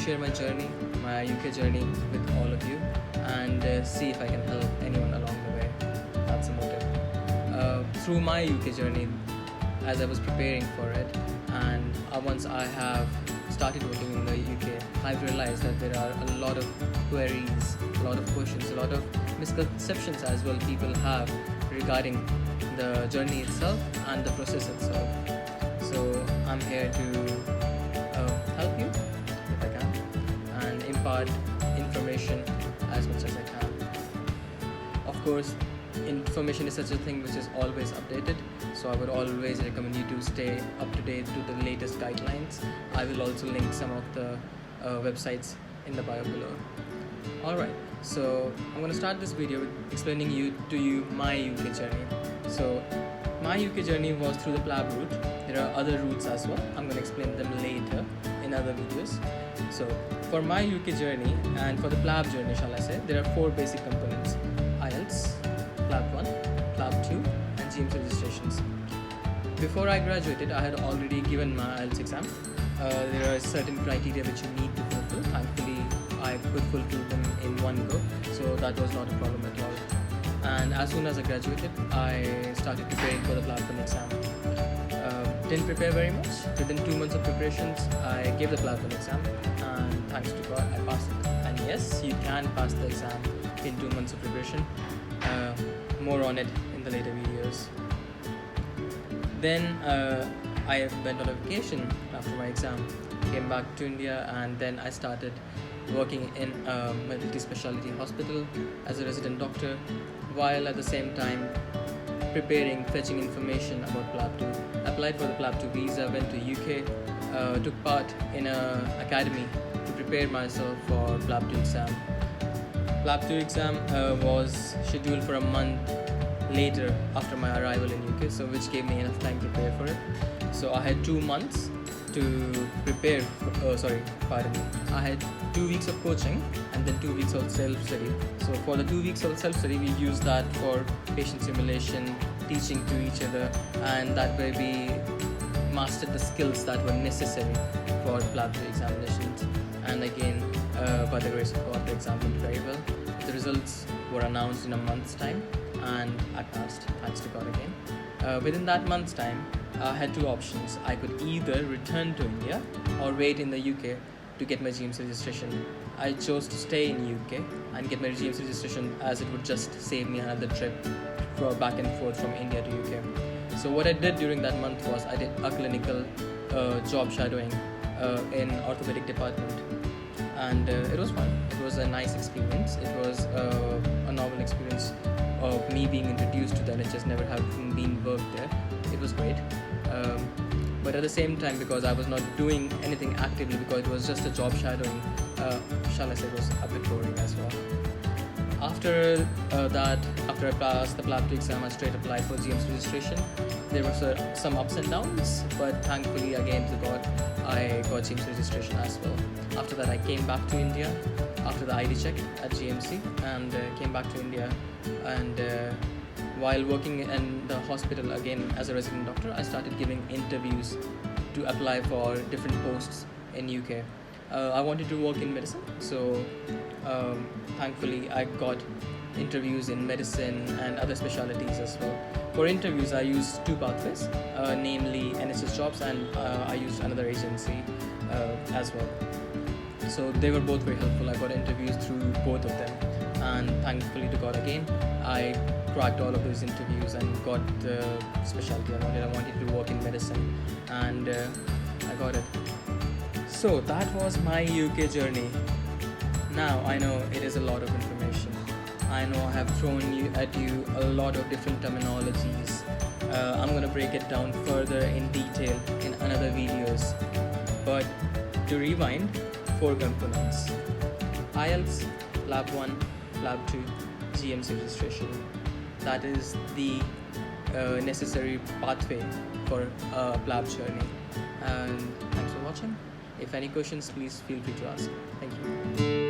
share my journey, my UK journey with all of you, and see if I can help anyone along the way. That's the motive. Through my UK journey, as I was preparing for it, and once I have started working in the UK, I've realized that there are a lot of queries, a lot of questions, a lot of misconceptions as well people have regarding the journey itself and the process itself. So I'm here to help you if I can and impart information as much as I can. Of course, information is such a thing which is always updated, so I would always recommend you to stay up to date to the latest guidelines. I will also link some of the websites in the bio below. Alright, so I'm going to start this video with explaining to you my UK journey. So my UK journey was through the PLAB route. There are other routes as well. I'm going to explain them later in other videos. So for my UK journey and for the PLAB journey, shall I say, there are 4 basic components: IELTS, PLAB 1, PLAB 2 and GMC registrations. Before I graduated, I had already given my IELTS exam. There are certain criteria which you need to fulfill. Thankfully, I could fulfill them in one go, so that was not a problem at all. And as soon as I graduated, I started preparing for the PLAB 1 exam. Didn't prepare very much. Within 2 months of preparations, I gave the PLAB 1 exam, and thanks to God, I passed it. And yes, you can pass the exam in 2 months of preparation. More on it in the later videos. Then I went on a vacation after my exam, came back to India, and then I started working in a multi-speciality hospital as a resident doctor, while at the same time fetching information about PLAB 2. Applied for the PLAB 2 visa, went to UK, took part in an academy to prepare myself for PLAB 2 exam. PLAB 2 exam was scheduled for a month later after my arrival in UK, so which gave me enough time to prepare for it. So I had 2 months to prepare. I had 2 weeks of coaching and then 2 weeks of self-study. So for the 2 weeks of self-study, we used that for patient simulation, teaching to each other, and that way we mastered the skills that were necessary for PLAB 2 examinations. And again, by the grace of God, the exam went very well. The results were announced in a month's time, and I passed, thanks to God again. Within that month's time, I had 2 options. I could either return to India or wait in the UK to get my GMC registration. I chose to stay in UK and get my GMC registration, as it would just save me another trip for back and forth from India to UK. So what I did during that month was I did a clinical job shadowing in orthopedic department, and it was fun. It was a nice experience. It was a novel experience of me being introduced to the NHS, never having been worked there. It was great, but at the same time, because I was not doing anything actively, because it was just a job shadowing, shall I say, it was a bit boring as well. After after I passed the PLAB 2 exam, I straight applied for GMC registration. There were some ups and downs, but thankfully again to God, I got GMC registration as well. After that, I came back to India after the ID check at GMC, and came back to India, and while working in the hospital again as a resident doctor, I started giving interviews to apply for different posts in UK. I wanted to work in medicine, so thankfully I got interviews in medicine and other specialties as well. For interviews, I used 2 pathways, namely NHS jobs, and I used another agency as well. So they were both very helpful. I got interviews through both of them, and thankfully to God again, I cracked all of those interviews and got the specialty I wanted. I wanted to work in medicine, and I got it. So that was my UK journey. Now I know it is a lot of information. I know I have thrown at you a lot of different terminologies. I'm going to break it down further in detail in another videos. But to rewind, 4 components: IELTS, PLAB 1, PLAB 2, GMC registration. That is the necessary pathway for a PLAB journey. And thanks for watching. If any questions, please feel free to ask. Thank you.